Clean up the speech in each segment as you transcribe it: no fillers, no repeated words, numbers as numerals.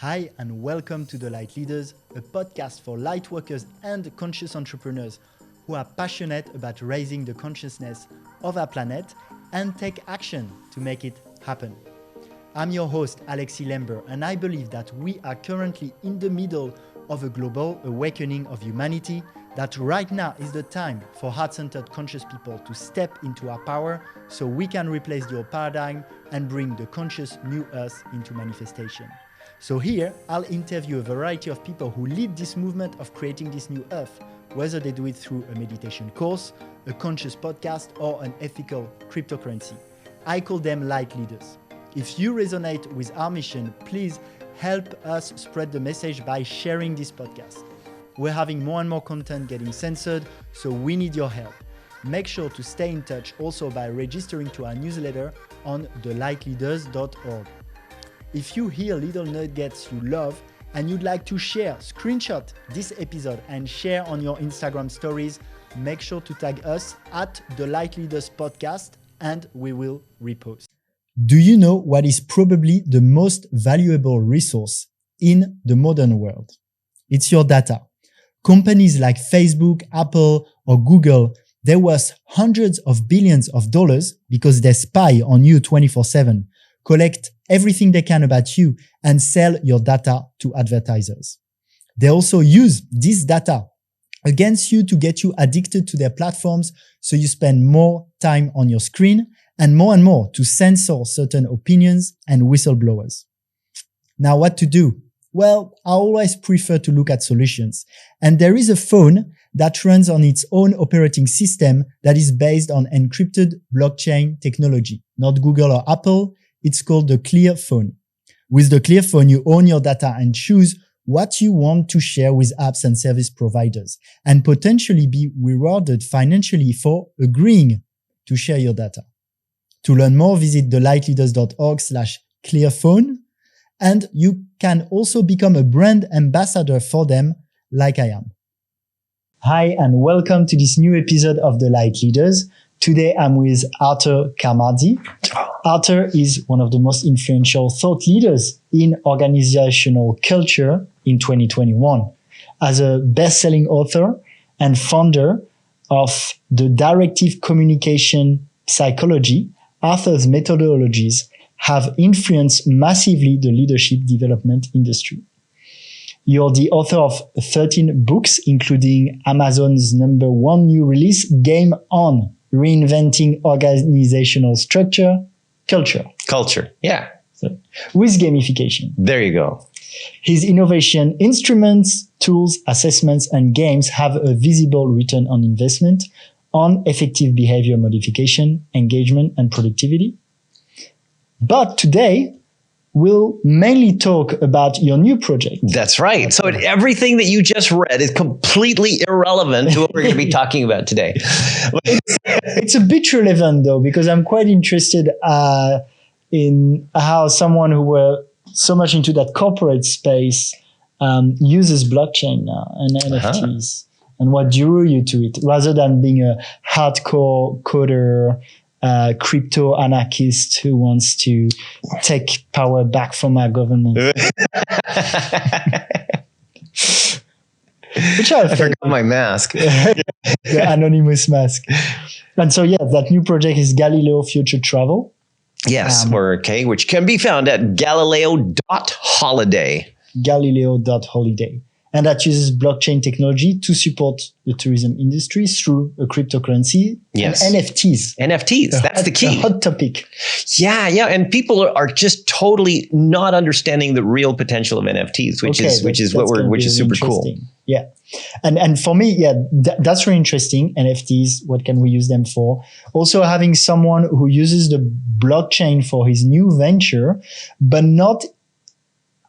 Hi and welcome to the Lightleaders, a podcast for lightworkers and conscious entrepreneurs who are passionate about raising the consciousness of our planet and take action to make it happen. I'm your host, Alexis Lember, and I believe that we are currently in the middle of a global awakening of humanity, that right now is the time for heart-centered conscious people to step into our power so we can replace the old paradigm and bring the conscious new earth into manifestation. So here, I'll interview a variety of people who lead this movement of creating this new earth, whether they do it through a meditation course, a conscious podcast, or an ethical cryptocurrency. I call them light leaders. If you resonate with our mission, please help us spread the message by sharing this podcast. We're having more and more content getting censored, so we need your help. Make sure to stay in touch also by registering to our newsletter on thelightleaders.org. If you hear little nuggets you love and you'd like to share, screenshot this episode and share on your Instagram stories, make sure to tag us at the Lightleaders podcast and we will repost. Do you know what is probably the most valuable resource in the modern world? It's your data. Companies like Facebook, Apple, or Google, they're worth hundreds of billions of dollars because they spy on you 24/7, collect everything they can about you, and sell your data to advertisers. They also use this data against you to get you addicted to their platforms, so you spend more time on your screen and more to censor certain opinions and whistleblowers. Now, what to do? Well, I always prefer to look at solutions. And there is a phone that runs on its own operating system that is based on encrypted blockchain technology, not Google or Apple. It's called the Clear Phone. With the Clear Phone, you own your data and choose what you want to share with apps and service providers and potentially be rewarded financially for agreeing to share your data. To learn more, visit thelightleaders.org/clearphone, and you can also become a brand ambassador for them like I am. Hi, and welcome to this new episode of The Lightleaders. Today, I'm with Arthur Carmazzi. Arthur is one of the most influential thought leaders in organizational culture in 2021. As a best-selling author and founder of the Directive Communication Psychology, Arthur's methodologies have influenced massively the leadership development industry. You're the author of 13 books, including Amazon's #1 new release, Game On, Reinventing Organizational Culture. Yeah. So, with gamification. There you go. His innovation instruments, tools, assessments, and games have a visible return on investment on effective behavior modification, engagement, and productivity. But today, we'll mainly talk about your new project. That's right. So everything that you just read is completely irrelevant to what we're going to be talking about today. It's a bit relevant though, because I'm quite interested in how someone who were so much into that corporate space uses blockchain now and NFTs and what drew you to it, rather than being a hardcore coder, crypto anarchist who wants to take power back from our government. Which I forgot my mask. The anonymous mask. And so, yeah, that new project is Galileo Future Travel. Yes, which can be found at galileo.holiday. Galileo.holiday. And that uses blockchain technology to support the tourism industry through a cryptocurrency and NFTs. That's the key. A hot topic. Yeah. And people are just totally not understanding the real potential of NFTs, which is super cool. Yeah. And for me, that's really interesting. NFTs, what can we use them for? Also having someone who uses the blockchain for his new venture, but not,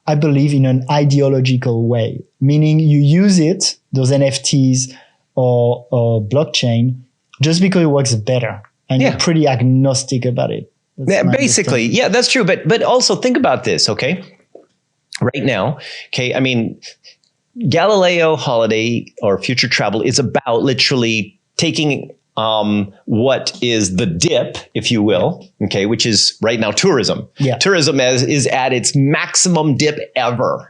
I believe, in an ideological way, meaning you use it, those NFTs or blockchain, just because it works better and you're pretty agnostic about it. Basically. Yeah, that's true. But also think about this, okay? Right now, I mean, Galileo Holiday or Future Travel is about literally taking what is the dip, if you will, okay, which is right now tourism. Yeah. Tourism is at its maximum dip ever.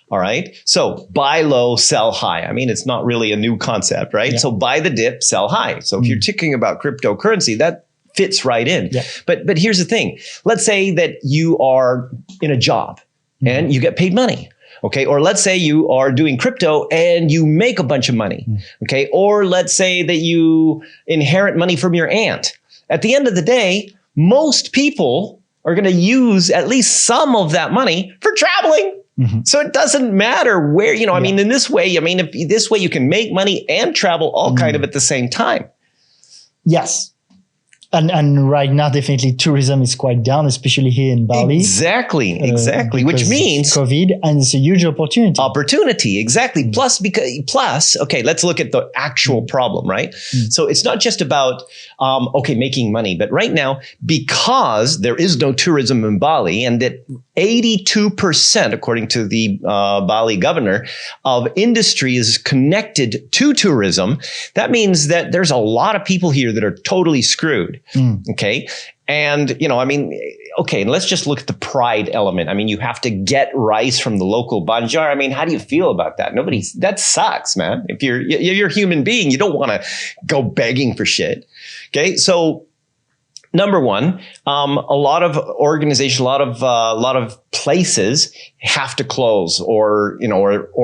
All right. So buy low, sell high. I mean, it's not really a new concept, right? Yeah. So buy the dip, sell high. So if you're thinking about cryptocurrency, that fits right in. Yeah. But here's the thing. Let's say that you are in a job and you get paid money. Okay. Or let's say you are doing crypto and you make a bunch of money. Okay. Or let's say that you inherit money from your aunt. At the end of the day, most people are going to use at least some of that money for traveling. So it doesn't matter where, I mean, in this way, if this way you can make money and travel all kind of at the same time. Yes. And right now, definitely tourism is quite down, especially here in Bali. Exactly. Which means COVID, and it's a huge opportunity. Exactly. Plus, okay, let's look at the actual problem, right? So it's not just about, making money, but right now, because there is no tourism in Bali, and that 82%, according to the Bali governor, of industry is connected to tourism. That means that there's a lot of people here that are totally screwed. Okay. And, and let's just look at the pride element. I mean, you have to get rice from the local banjar. I mean, how do you feel about that? That sucks, man. If you're a human being, you don't want to go begging for shit. Okay. So number one, a lot of organizations, a lot of places have to close or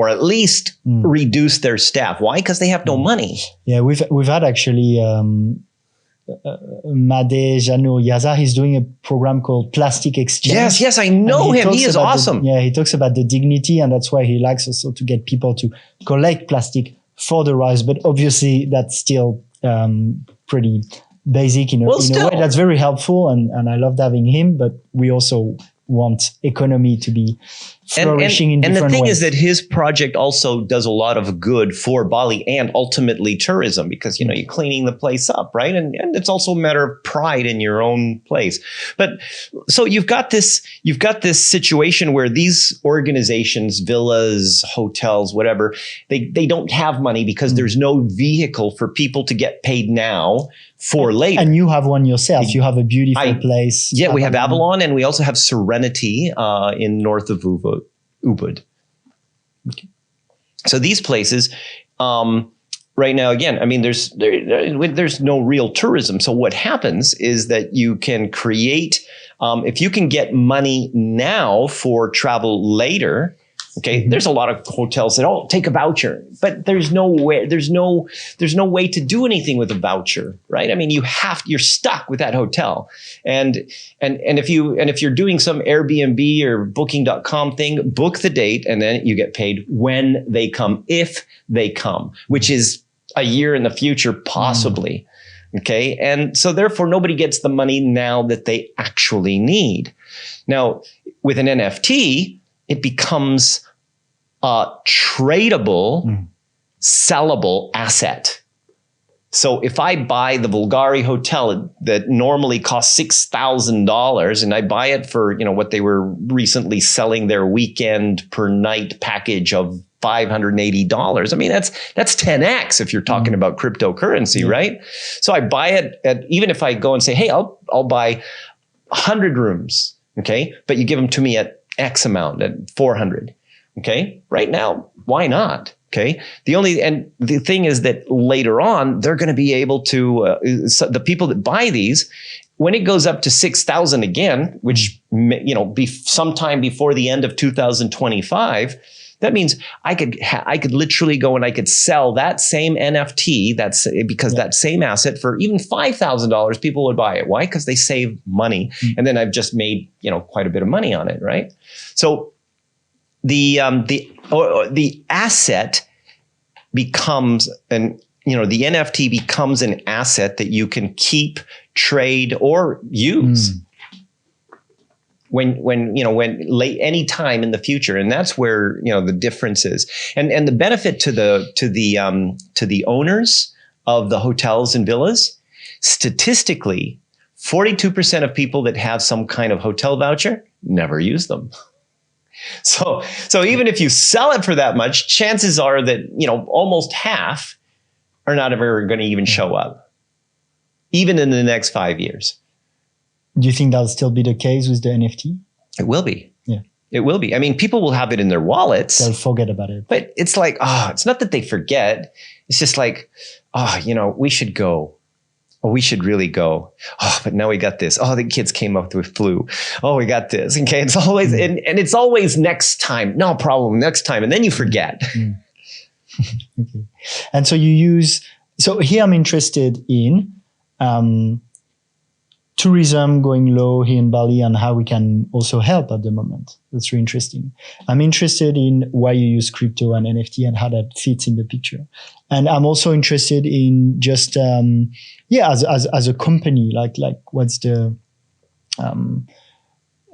at least reduce their staff. Why? Because they have no money. Yeah. We've had actually, Made Jano Yaza, he's doing a program called Plastic Exchange. Yes, I know him. He is awesome. He talks about the dignity, and that's why he likes also to get people to collect plastic for the rice. But obviously, that's still pretty basic in a way. That's very helpful, and I loved having him. But we also want economy to be flourishing in different ways. And the thing is that his project also does a lot of good for Bali and ultimately tourism, because, you're cleaning the place up, right? And it's also a matter of pride in your own place. But so you've got this situation where these organizations, villas, hotels, whatever, they don't have money because there's no vehicle for people to get paid now for later. And you have one yourself. You have a beautiful place. Yeah, we have Avalon, and we also have Serenity in north of Ubud. Okay. So these places, right now, again, I mean, there's no real tourism. So what happens is that you can create, if you can get money now for travel later. Okay, there's a lot of hotels that take a voucher, but there's no way to do anything with a voucher, right? I mean, you're stuck with that hotel, and if you're doing some Airbnb or Booking.com thing, book the date, and then you get paid when they come, if they come, which is a year in the future, possibly. Okay, and so therefore nobody gets the money now that they actually need. Now, with an NFT, it becomes a tradable, sellable asset. So if I buy the Bulgari hotel that normally costs $6,000 and I buy it for, what they were recently selling their weekend per night package of $580. I mean, that's 10x if you're talking about cryptocurrency, right? So I buy it at, even if I go and say, hey, I'll buy 100 rooms. Okay. But you give them to me at X amount, at 400. Okay. Right now, why not? Okay. The thing is that later on, they're going to be able to, the people that buy these, when it goes up to 6,000 again, which, sometime before the end of 2025, that means I could literally go and I could sell that same NFT, that same asset for even $5,000, people would buy it. Why? Because they save money. And then I've just made, quite a bit of money on it. Right. So the asset becomes the NFT becomes an asset that you can keep, trade, or use when any time in the future. And that's where, the difference is. And the benefit to the owners of the hotels and villas, statistically, 42% of people that have some kind of hotel voucher never use them. So even if you sell it for that much, chances are that, almost half are not ever going to even show up. even in the next 5 years. Do you think that'll still be the case with the NFT? It will be. Yeah. It will be. I mean, people will have it in their wallets. They'll forget about it. But it's like, it's not that they forget. It's just like, we should go. Oh, we should really go. Oh, but now we got this. Oh, the kids came up with flu. Oh, we got this. Okay. It's always, and it's always next time. No problem. Next time. And then you forget. Okay. And so so here I'm interested in, tourism going low here in Bali and how we can also help at the moment. That's really interesting. I'm interested in why you use crypto and NFT and how that fits in the picture. And I'm also interested in just, as a company, like what's the,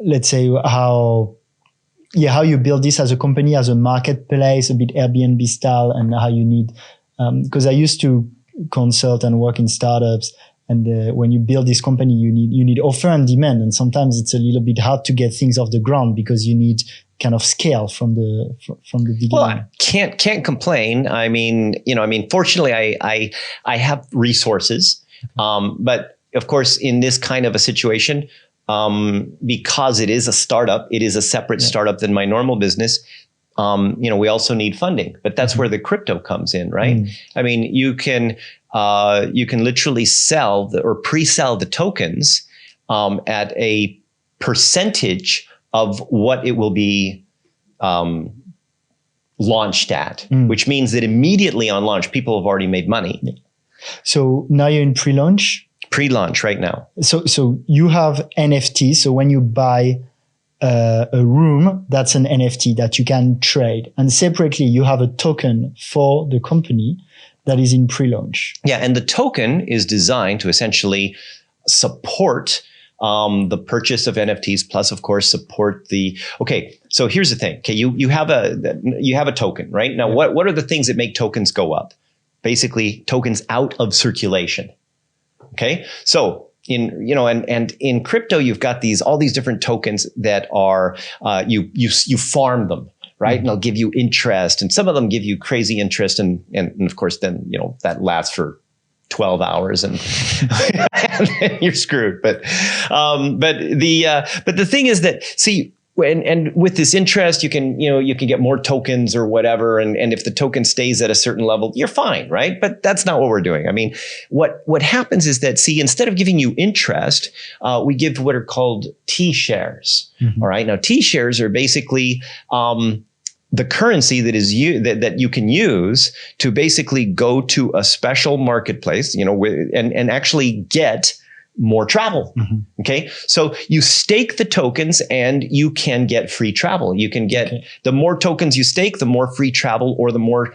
let's say how you build this as a company, as a marketplace, a bit Airbnb style, and how you need, because I used to consult and work in startups. And when you build this company, you need offer and demand, and sometimes it's a little bit hard to get things off the ground because you need kind of scale from the beginning. Well, I can't complain. I mean, fortunately, I have resources, but of course, in this kind of a situation, because it is a startup, it is a separate startup than my normal business. We also need funding, but that's where the crypto comes in, right? I mean, you can literally sell or pre-sell the tokens at a percentage of what it will be launched at, which means that immediately on launch, people have already made money. Yeah. So now you're in pre-launch? Pre-launch right now. So you have NFTs. So when you buy a room, that's an NFT that you can trade. And separately, you have a token for the company that is in pre-launch. Yeah, and the token is designed to essentially support the purchase of NFTs, plus, of course, support the. Okay, so here's the thing. Okay, you have a token, right? Now, what are the things that make tokens go up? Basically, tokens out of circulation. Okay, so in crypto, you've got all these different tokens that are you farm them. Right. And they'll give you interest, and some of them give you crazy interest. And of course, then, that lasts for 12 hours and, and then you're screwed. But the thing is that, see, and with this interest, you can get more tokens or whatever. And if the token stays at a certain level, you're fine. Right. But that's not what we're doing. I mean, what happens is that, see, instead of giving you interest, we give what are called T shares. All right. Now, T shares are basically, the currency that is that you can use to basically go to a special marketplace, and actually get more travel. Okay. So you stake the tokens and you can get free travel. You can get the more tokens you stake, the more free travel or the more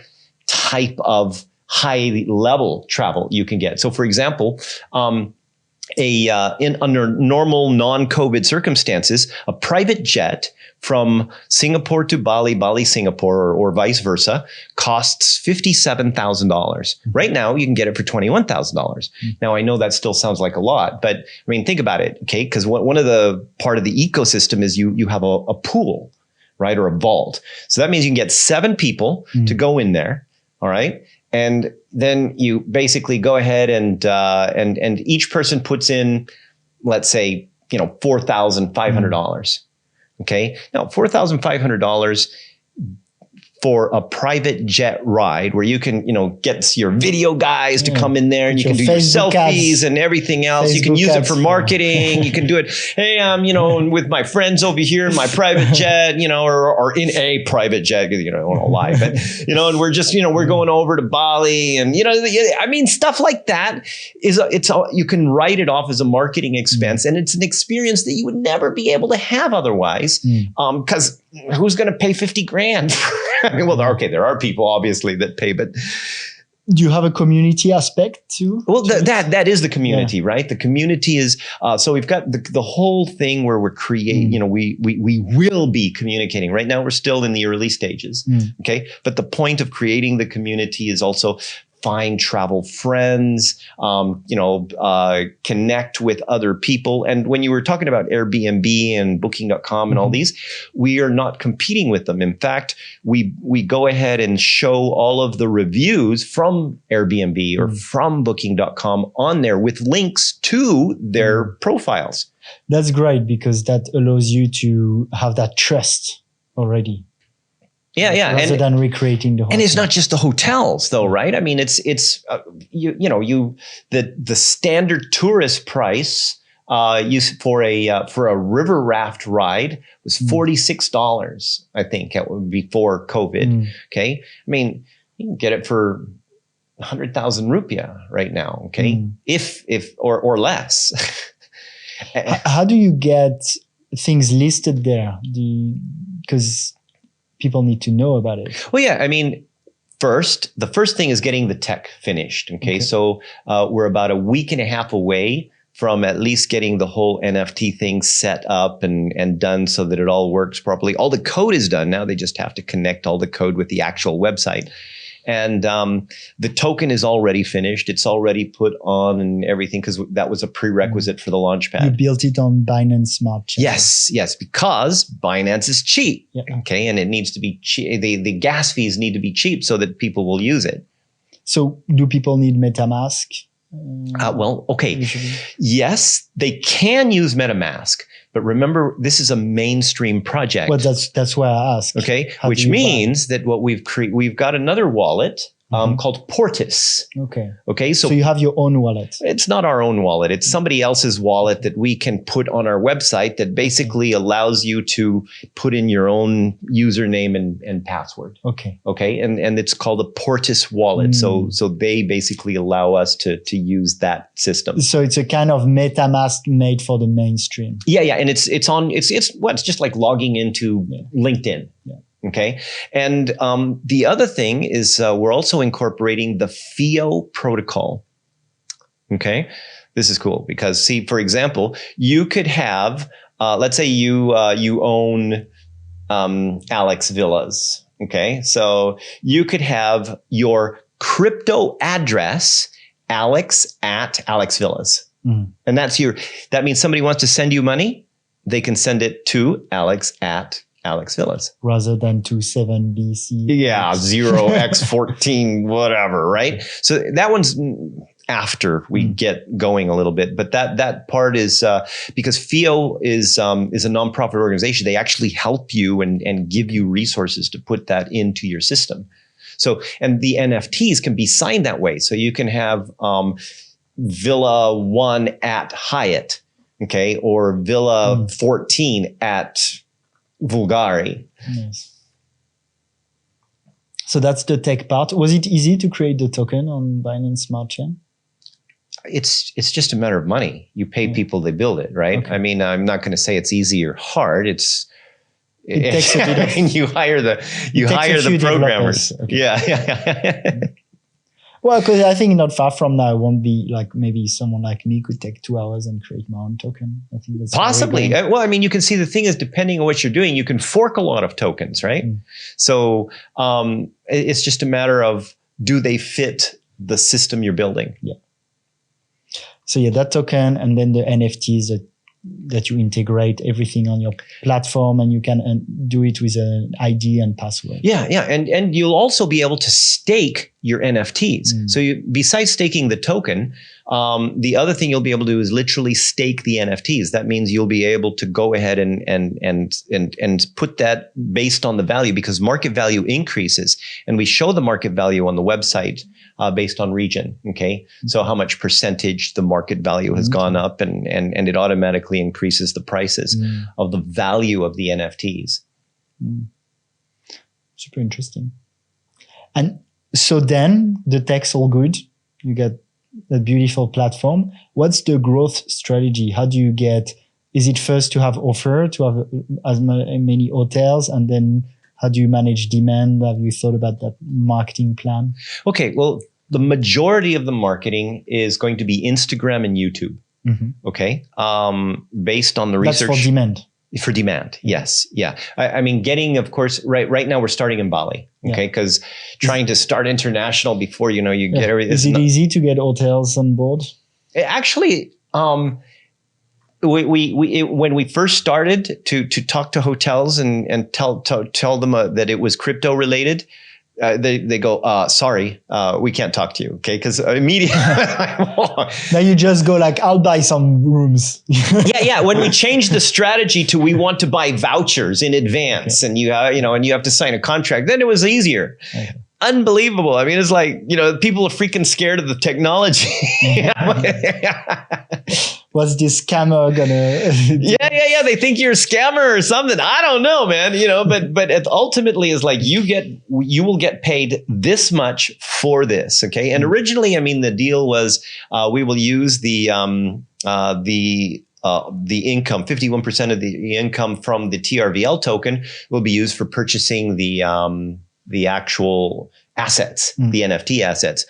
type of high level travel you can get. So for example, under normal non-COVID circumstances, a private jet from Singapore to Bali, Bali, Singapore, or vice versa, costs $57,000. Right now, you can get it for $21,000. Now, I know that still sounds like a lot, but I mean, think about it, okay? Because one of the part of the ecosystem is you have a pool, right, or a vault. So that means you can get 7 people to go in there, all right? And then you basically go ahead and each person puts in, let's say, $4,500. Okay. Now, $4,500 for a private jet ride where you can, get your video guys to come in there and you can do your selfies and everything else. You can use it for marketing. You can do it. Hey, I'm, with my friends over here in my private jet, or in a private jet, I don't want to lie, but, and we're just, we're going over to Bali and, I mean, stuff like that you can write it off as a marketing expense, and it's an experience that you would never be able to have otherwise. Because who's going to pay 50 grand? I mean, well, okay, there are people obviously that pay, but do you have a community aspect too? Well, that is the community, right? The community is so we've got the whole thing where we're creating. We will be communicating. Right now, we're still in the early stages. Okay, but the point of creating the community is also find travel friends, connect with other people. And when you were talking about Airbnb and Booking.com and all these, we are not competing with them. In fact, we go ahead and show all of the reviews from Airbnb or from Booking.com on there with links to their profiles. That's great because that allows you to have that trust already. Yeah. Rather than recreating the hotel. And it's not just the hotels though, right? I mean, it's the standard tourist price for a river raft ride was $46, I think, before COVID. Okay. I mean, you can get it for 100,000 rupiah right now. Okay. If or less. How do you get things listed there? Because people need to know about it. Well, yeah. I mean, the first thing is getting the tech finished. Okay. So we're about a week and a half away from at least getting the whole NFT thing set up and done so that it all works properly. All the code is done. Now they just have to connect all the code with the actual website. And the token is already finished. It's already put on and everything because that was a prerequisite for the Launchpad. You built it on Binance Smart Chain. Yes, because Binance is cheap. Yeah. Okay, and it needs to be cheap. The gas fees need to be cheap so that people will use it. So do people need MetaMask? Well, okay. Usually? Yes, they can use MetaMask. But remember, this is a mainstream project. Well, that's why I asked. Okay, which means that what we've got another wallet called Portis. Okay. So you have your own wallet. It's not our own wallet. It's somebody else's wallet that we can put on our website that basically allows you to put in your own username and password. Okay. And it's called a Portis wallet. So they basically allow us to use that system. So it's a kind of MetaMask made for the mainstream. Yeah. And it's just like logging into LinkedIn. Yeah. Okay. And the other thing is we're also incorporating the FIO protocol. Okay. This is cool because, see, for example, you could have, let's say you own Alex Villas. Okay. So you could have your crypto address, Alex@Alex Villas. And that means somebody wants to send you money. They can send it to Alex Villas. Rather than to 7BC. Yeah, 0x14, whatever, right? So that one's after we get going a little bit. But that part is because FIO is a nonprofit organization. They actually help you and give you resources to put that into your system. So, and the NFTs can be signed that way. So you can have Villa 1 at Hyatt, okay, or Villa 14 at Vulgari. Yes. So that's the tech part. Was it easy to create the token on Binance Smart Chain? It's just a matter of money. You pay people, they build it, right? Okay. I mean, I'm not going to say it's easy or hard. It takes a bit of, you hire the programmers. Okay. Yeah. Well, because I think not far from now, it won't be like maybe someone like me could take 2 hours and create my own token. I think that's possibly. Well, I mean, you can see the thing is, depending on what you're doing, you can fork a lot of tokens, right? So it's just a matter of, do they fit the system you're building? Yeah. So yeah, that token and then the NFTs that you integrate everything on your platform, and you can do it with an ID and password. Yeah. And you'll also be able to stake your NFTs. So besides staking the token, the other thing you'll be able to do is literally stake the NFTs. That means you'll be able to go ahead and put that based on the value, because market value increases, and we show the market value on the website based on region. Okay. So how much percentage the market value has gone up, and it automatically increases the prices of the value of the NFTs. Super interesting. And so then the tech's all good. You get a beautiful platform. What's the growth strategy? How do you get, is it first to have offer, to have as many hotels, and then how do you manage demand? Have you thought about that marketing plan? Okay, well, the majority of the marketing is going to be Instagram and YouTube. Okay, based on the research. That's for demand. For demand, yes, yeah. I mean, getting, of course, right now we're starting in Bali, okay? Because trying to start international before you get everything. Is it easy to get hotels on board? Actually, when we first started to talk to hotels and tell them that it was crypto related. They go, sorry, we can't talk to you, okay? Because immediately, now you just go like, I'll buy some rooms. yeah. When we changed the strategy to we want to buy vouchers in advance, and you have to sign a contract, then it was easier. Okay. Unbelievable. I mean, it's like people are freaking scared of the technology. What's this scammer gonna? Yeah. They think you're a scammer or something. I don't know, man. But it ultimately is like you will get paid this much for this. Okay. And originally, I mean, the deal was we will use the income, 51% of the income from the TRVL token will be used for purchasing the actual assets, the NFT assets.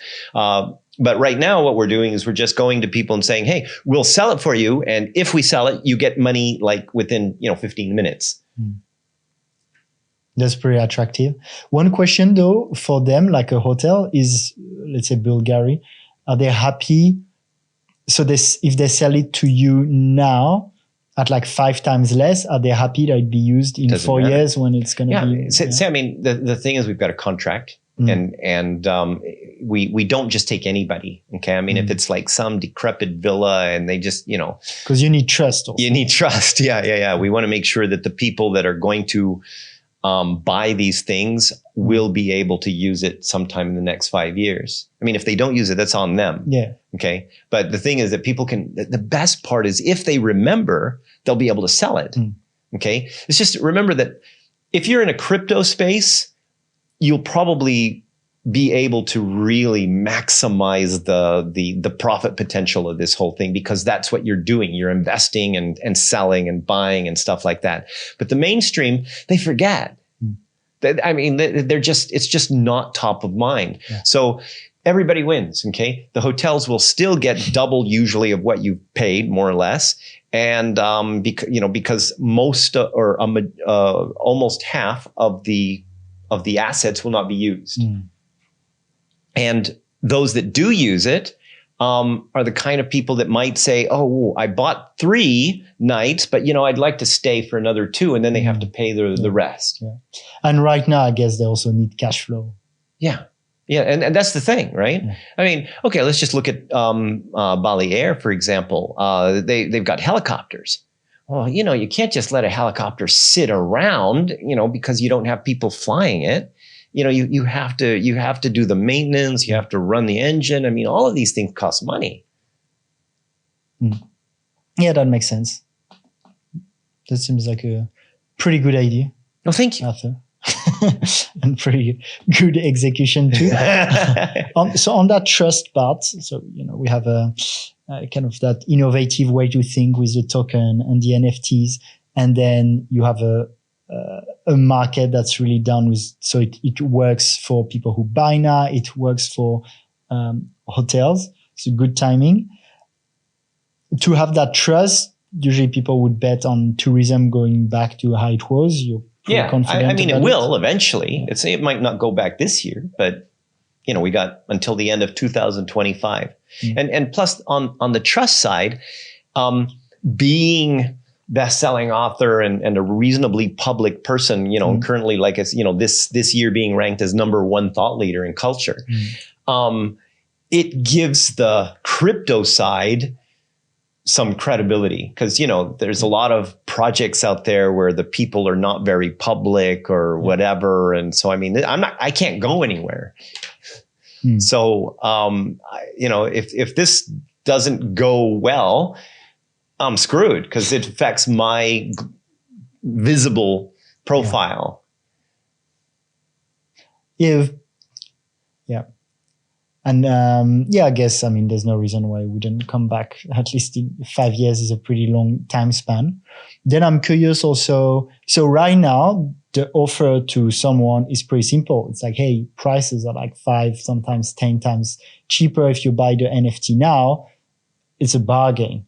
But right now, what we're doing is we're just going to people and saying, hey, we'll sell it for you. And if we sell it, you get money like within 15 minutes. That's pretty attractive. One question, though, for them, like a hotel is, let's say, Bulgaria. Are they happy? So if they sell it to you now at like 5 times less, are they happy that it be used in 4 years when it's going to be? See, I mean, the thing is we've got a contract. And we don't just take anybody. Okay. I mean, if it's like some decrepit villa and they just, because you need trust. Also. You need trust. Yeah. We want to make sure that the people that are going to buy these things will be able to use it sometime in the next 5 years. I mean, if they don't use it, that's on them. Yeah. Okay. But the thing is that people the best part is if they remember, they'll be able to sell it. Okay. It's just remember that if you're in a crypto space, you'll probably be able to really maximize the profit potential of this whole thing because that's what you're doing. You're investing and selling and buying and stuff like that. But the mainstream, they forget. I mean, it's just not top of mind. Yeah. So everybody wins. Okay. The hotels will still get double usually of what you've paid, more or less. And, because most almost half of the assets will not be used. And those that do use it are the kind of people that might say, oh, I bought 3 nights, but I'd like to stay for another 2, and then they have to pay the rest. Yeah. And right now, I guess they also need cash flow. Yeah. And that's the thing, right? Yeah. I mean, okay, let's just look at Bali Air, for example. They've got helicopters. Well, you can't just let a helicopter sit around, because you don't have people flying it. You have to do the maintenance. You have to run the engine. I mean, all of these things cost money. Yeah, that makes sense. That seems like a pretty good idea. No, thank you. Arthur. And pretty good execution too. So on that trust part, so we have a kind of that innovative way to think with the token and the NFTs, and then you have a market that's really done with. So it works for people who buy now. It works for hotels. It's a good timing to have that trust. Usually, people would bet on tourism going back to how it was. I mean, it will eventually. Yeah. It might not go back this year, but we got until the end of 2025. And plus on the trust side, being best-selling author and a reasonably public person, currently like this year being ranked as #1 thought leader in culture, it gives the crypto side some credibility because, there's a lot of projects out there where the people are not very public or whatever. And so, I mean, I can't go anywhere. So, if this doesn't go well, I'm screwed because it affects my visible profile. Yeah. And I guess, I mean, there's no reason why we didn't come back. At least in 5 years is a pretty long time span. Then I'm curious also. So right now, the offer to someone is pretty simple. It's like, hey, prices are like 5, sometimes 10 times cheaper if you buy the NFT now. It's a bargain.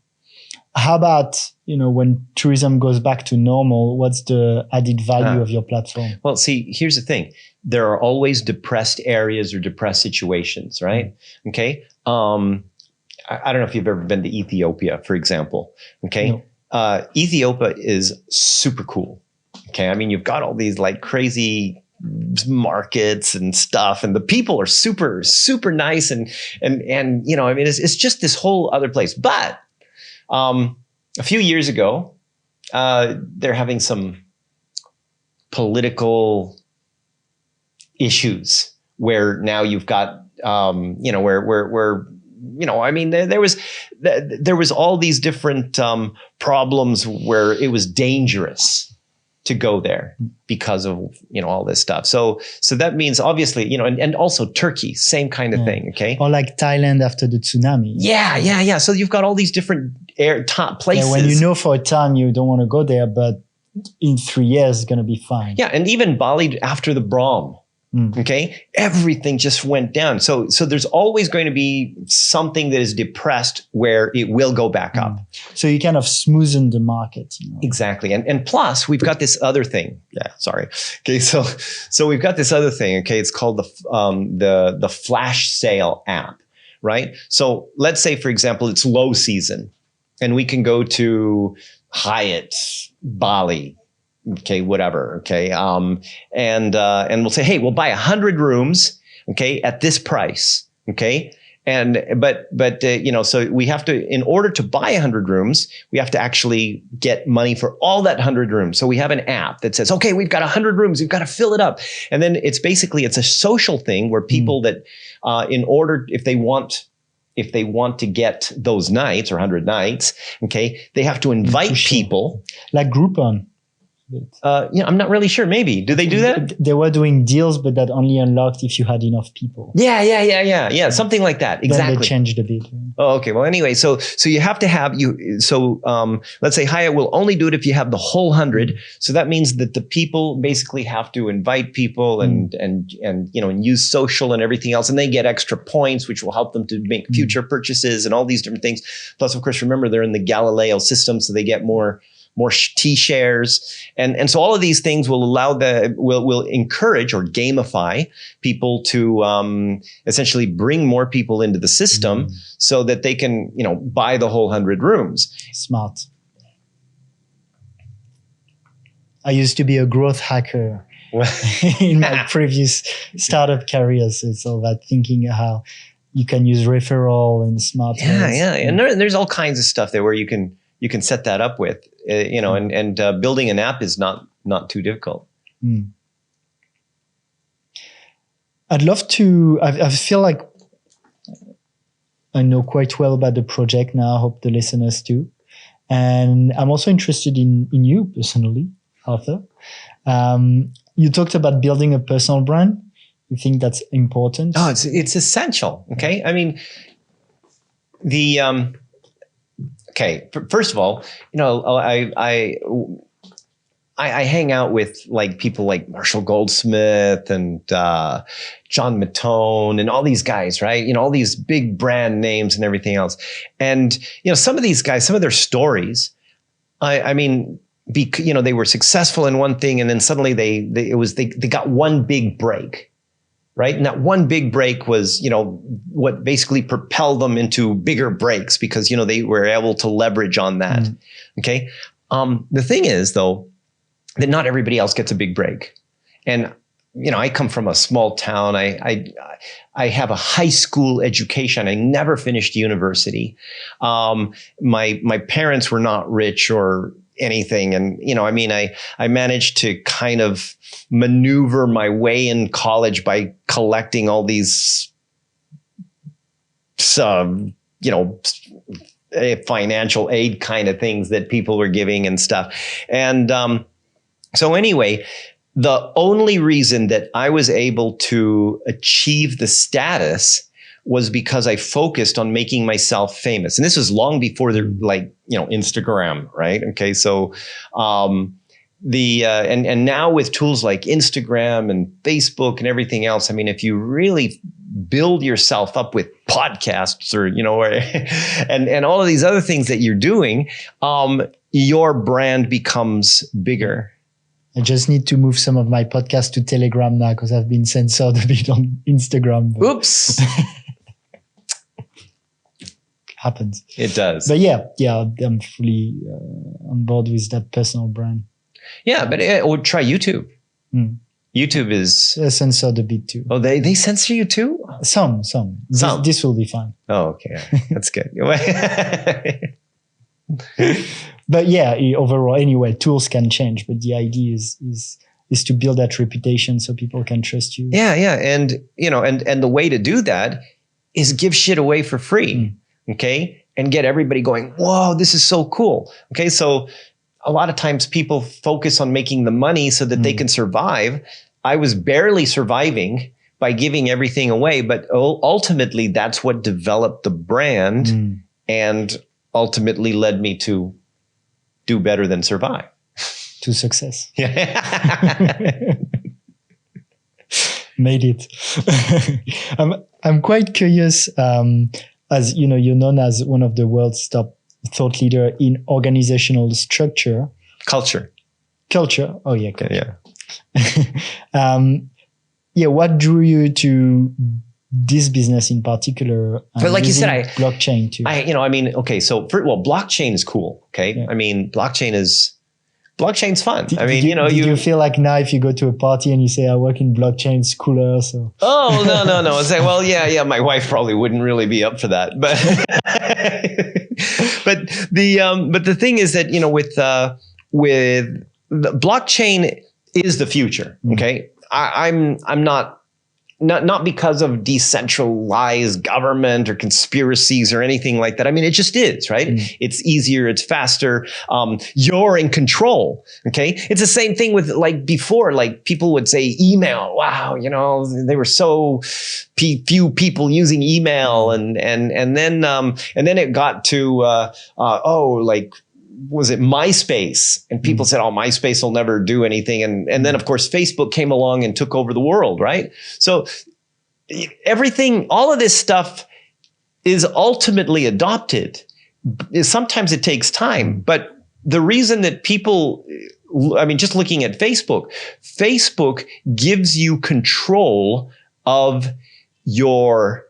How about, when tourism goes back to normal, what's the added value of your platform? Well, see, here's the thing. There are always depressed areas or depressed situations, right? Okay. I don't know if you've ever been to Ethiopia, for example. Okay. No. Ethiopia is super cool. Okay. I mean, you've got all these like crazy markets and stuff, and the people are super, super nice. And I mean, it's just this whole other place. But a few years ago, they're having some political issues where now you've got, I mean, there was all these different problems where it was dangerous to go there because of, all this stuff. So that means obviously, and also Turkey, same kind of thing. Okay. Or like Thailand after the tsunami. Yeah. So you've got all these different top places. Yeah, when for a time you don't want to go there, but in 3 years it's going to be fine. Yeah. And even Bali after the Brahm. Okay. Everything just went down. So there's always going to be something that is depressed where it will go back up. So you kind of smoothen the market. Exactly. And plus we've got this other thing. Yeah. Sorry. Okay. So we've got this other thing. Okay. It's called the flash sale app, right? So let's say, for example, it's low season and we can go to Hyatt, Bali, okay, whatever. Okay. And we'll say, hey, we'll buy 100 rooms. Okay. At this price. Okay. But so we have to, in order to buy 100 rooms, we have to actually get money for all that 100 rooms. So we have an app that says, okay, we've got 100 rooms. We've got to fill it up. And then it's a social thing where people that, if they want to get those nights or 100 nights, okay, they have to invite people. Like Groupon. I'm not really sure. Maybe. Do they do that? They were doing deals, but that only unlocked if you had enough people. Yeah. Something like that. Exactly. Then they changed a bit. Oh, okay. Well, anyway, so you have to have let's say Hyatt will only do it if you have the whole 100. So that means that the people basically have to invite people and use social and everything else, and they get extra points, which will help them to make future purchases and all these different things. Plus, of course, remember they're in the Galileo system, so they get more T-shares. And so all of these things will will encourage or gamify people to essentially bring more people into the system so that they can, buy the whole 100 rooms. Smart. I used to be a growth hacker in my previous startup careers. So it's all about thinking how you can use referral in smart ways. Yeah. And there's all kinds of stuff there where you can set that up with, and building an app is not too difficult. I'd love to, I feel like I know quite well about the project now. I hope the listeners do. And I'm also interested in you personally, Arthur. You talked about building a personal brand. You think that's important? Oh, it's essential. Okay. I mean, okay. First of all, I hang out with like people like Marshall Goldsmith and John Mattone and all these guys, right? All these big brand names and everything else. And some of these guys, some of their stories, I mean, they were successful in one thing, and then suddenly they got one big break. Right. And that one big break was, what basically propelled them into bigger breaks because, they were able to leverage on that. Okay. The thing is, though, that not everybody else gets a big break. And, I come from a small town. I have a high school education. I never finished university. My parents were not rich or anything. And, I managed to kind of maneuver my way in college by collecting all these, financial aid kind of things that people were giving and stuff. And so anyway, the only reason that I was able to achieve the status was because I focused on making myself famous. And this was long before Instagram, right? Okay. So, and now with tools like Instagram and Facebook and everything else, I mean, if you really build yourself up with podcasts or, and all of these other things that you're doing, your brand becomes bigger. I just need to move some of my podcasts to Telegram now because I've been censored a bit on Instagram. Oops. Happens. It does. But yeah, I'm fully on board with that personal brand. Yeah, but or try YouTube. YouTube is censored a bit too. Oh, they censor you too? Some. This will be fine. Oh, okay. That's good. But yeah, overall, anyway, tools can change, but the idea is to build that reputation so people can trust you. Yeah, and and the way to do that is give shit away for free, okay, and get everybody going. Whoa, this is so cool. Okay, so a lot of times people focus on making the money so that they can survive. I was barely surviving by giving everything away, but ultimately that's what developed the brand and ultimately led me to do better than survive. To success. Yeah. Made it. I'm quite curious, as you know, you're known as one of the world's top thought leader in organizational structure. Culture. Oh yeah. Culture. Yeah. What drew you to this business in particular? But like you said, blockchain too. Okay. So blockchain is cool. Okay. Yeah. I mean, blockchain's fun. Did you feel like now if you go to a party and you say I work in blockchain, it's cooler? So. Oh, no. It's like, well, yeah. My wife probably wouldn't really be up for that, but, but the thing is that, with the blockchain is the future. Okay. I'm not because of decentralized government or conspiracies or anything like that. I mean, it just is, right? It's easier. It's faster. You're in control. Okay. It's the same thing with like before, like people would say email. Wow. There were so few people using email and then it got to, was it MySpace? And people said, oh, MySpace will never do anything. And then, of course, Facebook came along and took over the world, right? So everything, all of this stuff is ultimately adopted. Sometimes it takes time. But the reason that people, just looking at Facebook gives you control of your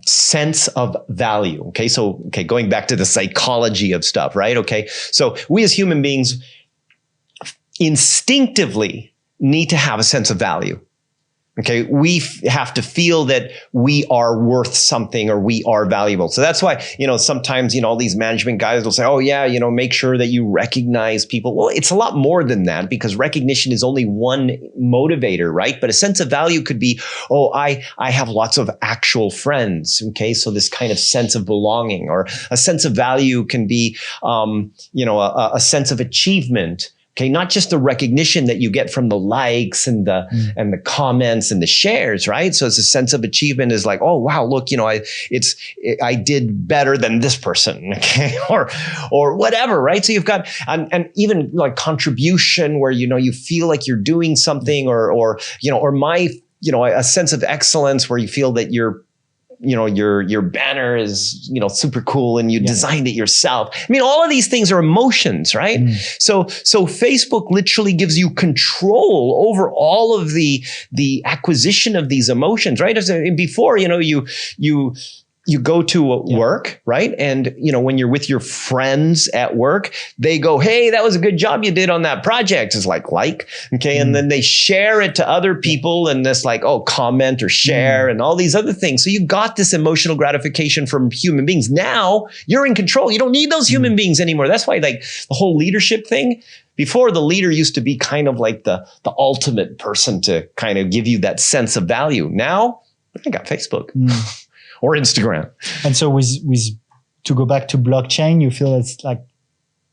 sense of value. Okay. So, going back to the psychology of stuff, right? Okay. So we as human beings instinctively need to have a sense of value. Okay. We have to feel that we are worth something or we are valuable. So that's why, sometimes, all these management guys will say, oh yeah, make sure that you recognize people. Well, it's a lot more than that because recognition is only one motivator, right? But a sense of value could be, oh, I have lots of actual friends. Okay. So this kind of sense of belonging, or a sense of value can be, a sense of achievement. Okay, not just the recognition that you get from the likes and the comments and the shares, right? So it's a sense of achievement is like, oh wow, look, I did better than this person, okay, or whatever, right? So you've got and even like contribution where you feel like you're doing something, or a sense of excellence where you feel that your banner is, super cool and you designed it yourself. I mean, all of these things are emotions, right? So Facebook literally gives you control over all of the acquisition of these emotions, right? Before, you go to work, right? And, when you're with your friends at work, they go, hey, that was a good job you did on that project. It's like, okay. And then they share it to other people and it's like, oh, comment or share and all these other things. So you got this emotional gratification from human beings. Now you're in control. You don't need those human beings anymore. That's why like the whole leadership thing, before the leader used to be kind of like the ultimate person to kind of give you that sense of value. Now I got Facebook. Or Instagram. And so with to go back to blockchain, you feel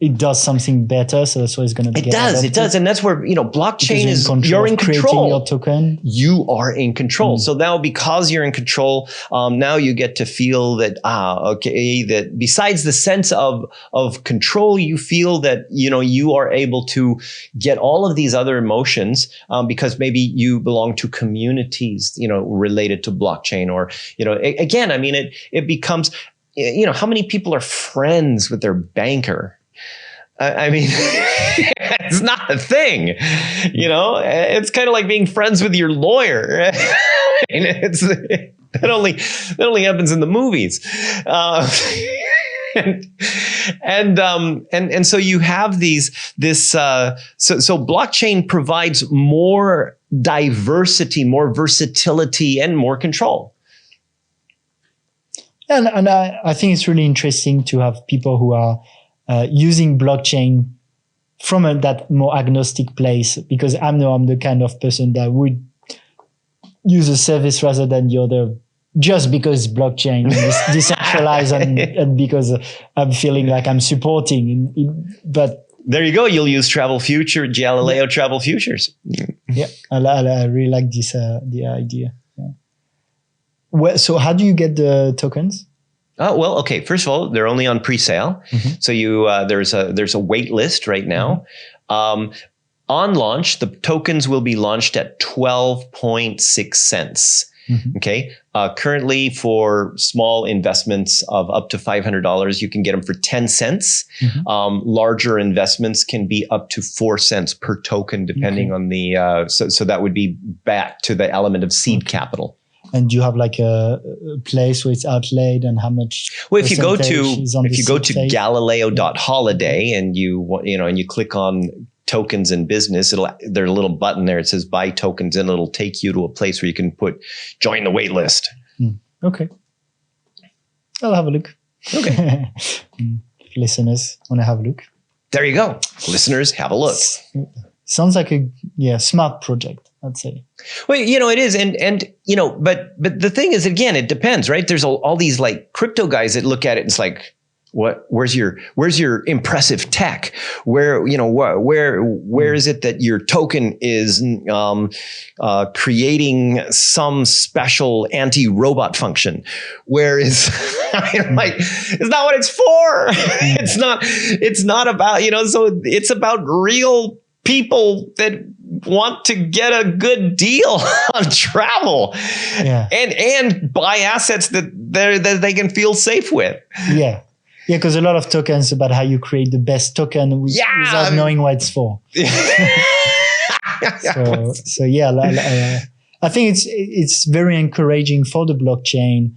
it does something better, so that's why it's going to get adopted. It does. And that's where, blockchain is, you're in control. Your token. You are in control. So now because you're in control, now you get to feel that, that besides the sense of control, you feel that, you are able to get all of these other emotions, because maybe you belong to communities, related to blockchain, or, again, I mean, it becomes, how many people are friends with their banker? I mean, it's not a thing, it's kind of like being friends with your lawyer. That only happens in the movies. And so you have so blockchain provides more diversity, more versatility, and more control. And I think it's really interesting to have people who are using blockchain from that more agnostic place, because I'm the kind of person that would use a service rather than the other, just because it's blockchain and it's decentralized and because I'm feeling like I'm supporting. But there you go. You'll use Galileo Travel Futures. Yeah, I really like this the idea. Yeah. So how do you get the tokens? Oh, well, okay. First of all, they're only on pre-sale. Mm-hmm. So there's a wait list right now. Mm-hmm. On launch, the tokens will be launched at 12.6 cents. Mm-hmm. Okay. Currently, for small investments of up to $500, you can get them for 10 cents. Mm-hmm. Larger investments can be up to 4 cents per token, depending on the. So that would be back to the element of seed capital. And do you have like a place where it's outlaid and how much? Well, if you go to Galileo.holiday and you click on tokens and business, there's a little button there. It says buy tokens, and it'll take you to a place where you can join the wait list. Okay. I'll have a look. Okay. Listeners want to have a look. There you go. Listeners, have a look. Sounds like a smart project, I'd say. Well, it is. But the thing is, again, it depends, right? There's all these like crypto guys that look at it and it's like, where's your impressive tech? Where is it that your token is creating some special anti-robot function? Where is like, it's not what it's for. It's not about, so it's about real people that want to get a good deal on travel, and buy assets that they can feel safe with. Yeah, because a lot of tokens about how you create the best token without knowing what it's for. I think it's very encouraging for the blockchain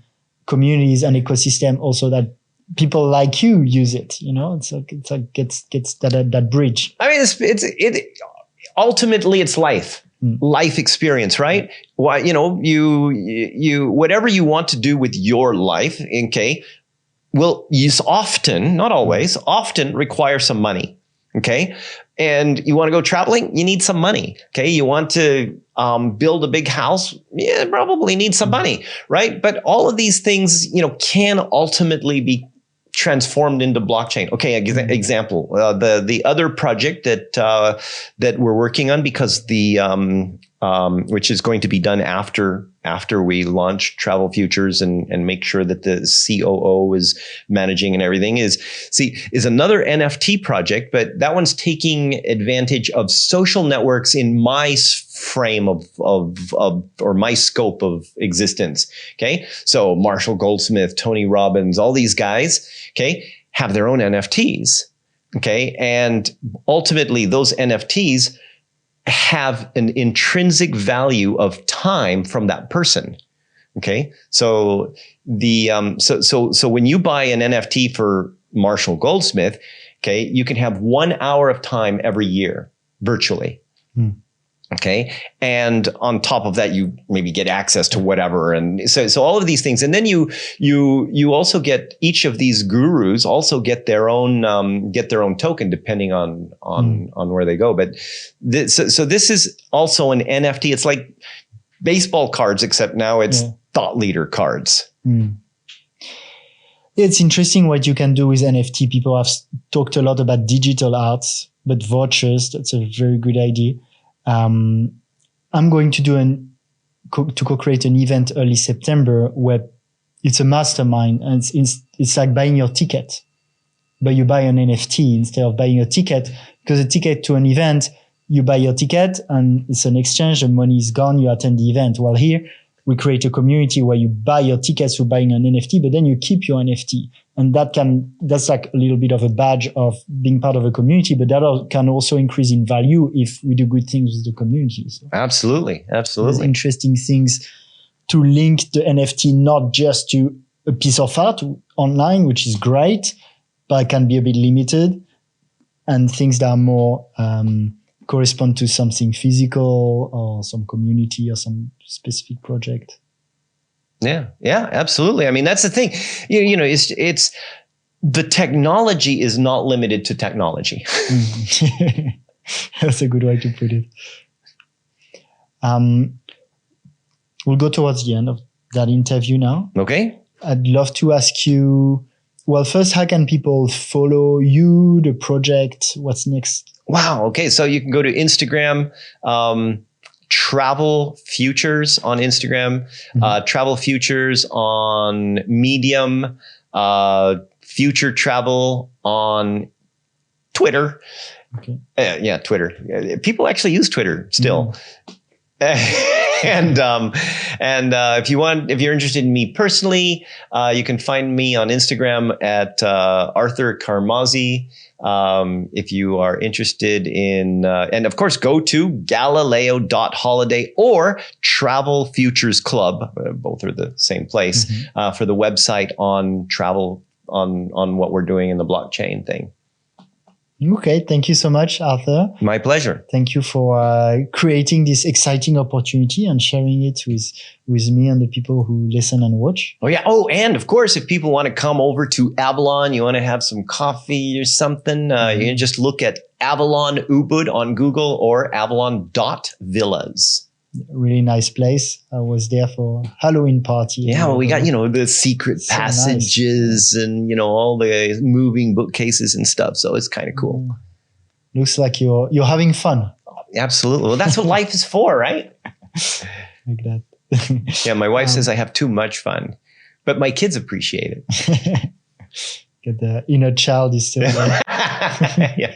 communities and ecosystem also that people like you use it. It's like gets that bridge. I mean, it's ultimately it's life experience, right? Why, you whatever you want to do with your life, okay, will use often, not always, often require some money, okay? And you want to go traveling, you need some money, okay? You want to build a big house, probably need some money, right? But all of these things, can ultimately be transformed into blockchain. Okay, example, the other project that we're working on, because which is going to be done after we launch Travel Futures and make sure that the COO is managing and everything, is another NFT project, but that one's taking advantage of social networks in my frame of or my scope of existence. Okay. So Marshall Goldsmith, Tony Robbins, all these guys, okay, have their own NFTs. Okay. And ultimately those NFTs have an intrinsic value of time from that person. Okay. So so when you buy an NFT for Marshall Goldsmith, okay, you can have 1 hour of time every year virtually. Okay. And on top of that, you maybe get access to whatever. And so all of these things. And then you also get, each of these gurus also get their own token depending on where they go. But this is also an NFT. It's like baseball cards, except now it's thought leader cards. It's interesting what you can do with NFT. People have talked a lot about digital arts, but vouchers, that's a very good idea. I'm going to do co-create an event early September where it's a mastermind, and it's like buying your ticket, but you buy an NFT instead of buying a ticket, because a ticket to an event, you buy your ticket and it's an exchange, the money is gone, you attend the event. While here, we create a community where you buy your tickets for buying an NFT, but then you keep your NFT. And that's like a little bit of a badge of being part of a community, but that can also increase in value if we do good things with the community. So Absolutely. there's interesting things to link the NFT, not just to a piece of art online, which is great, but can be a bit limited, and things that are more, correspond to something physical or some community or some specific project. Yeah, absolutely. I mean, that's the thing. You know, it's the technology is not limited to technology. That's a good way to put it. We'll go towards the end of that interview now. Okay. I'd love to ask you, well, first, how can people follow you, the project? What's next? Wow. Okay. So you can go to Instagram, Travel Futures on Instagram, Travel Futures on Medium, Future Travel on Twitter. Okay. Yeah, Twitter. People actually use Twitter still. And if you're interested in me personally, you can find me on Instagram at Arthur Carmazzi. If you are interested in, and of course, go to galileo.holiday or Travel Futures Club. Both are the same place for the website on travel, on what we're doing in the blockchain thing. Okay, thank you so much, Arthur. My pleasure. Thank you for creating this exciting opportunity and sharing it with me and the people who listen and watch. Oh, yeah. Oh, and of course, if people want to come over to Avalon, you want to have some coffee or something, you can just look at Avalon Ubud on Google or avalon.villas. Really nice place. I was there for Halloween party. Yeah, well, we got, the secret passages and, all the moving bookcases and stuff. So it's kind of cool. Looks like you're having fun. Absolutely. Well, that's what life is for, right? Like that. Yeah, my wife says I have too much fun, but my kids appreciate it. Get the inner child is still there. Yeah.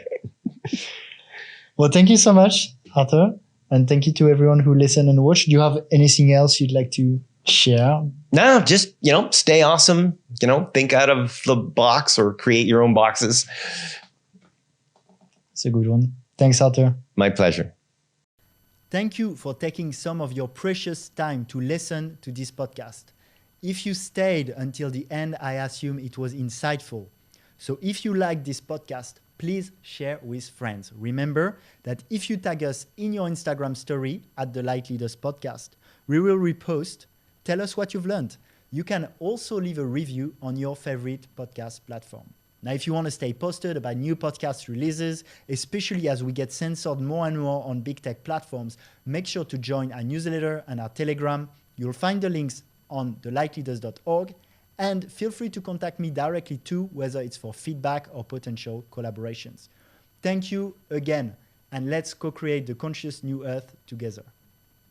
Well, thank you so much, Arthur. And thank you to everyone who listened and watched. Do you have anything else you'd like to share? No, just, stay awesome. Think out of the box or create your own boxes. It's a good one. Thanks, Arthur. My pleasure. Thank you for taking some of your precious time to listen to this podcast. If you stayed until the end, I assume it was insightful. So if you like this podcast, please share with friends. Remember that if you tag us in your Instagram story at the Lightleaders podcast, we will repost. Tell us what you've learned. You can also leave a review on your favorite podcast platform. Now, if you want to stay posted about new podcast releases, especially as we get censored more and more on big tech platforms, make sure to join our newsletter and our Telegram. You'll find the links on thelightleaders.org. And feel free to contact me directly too, whether it's for feedback or potential collaborations. Thank you again, and let's co-create the conscious new earth together.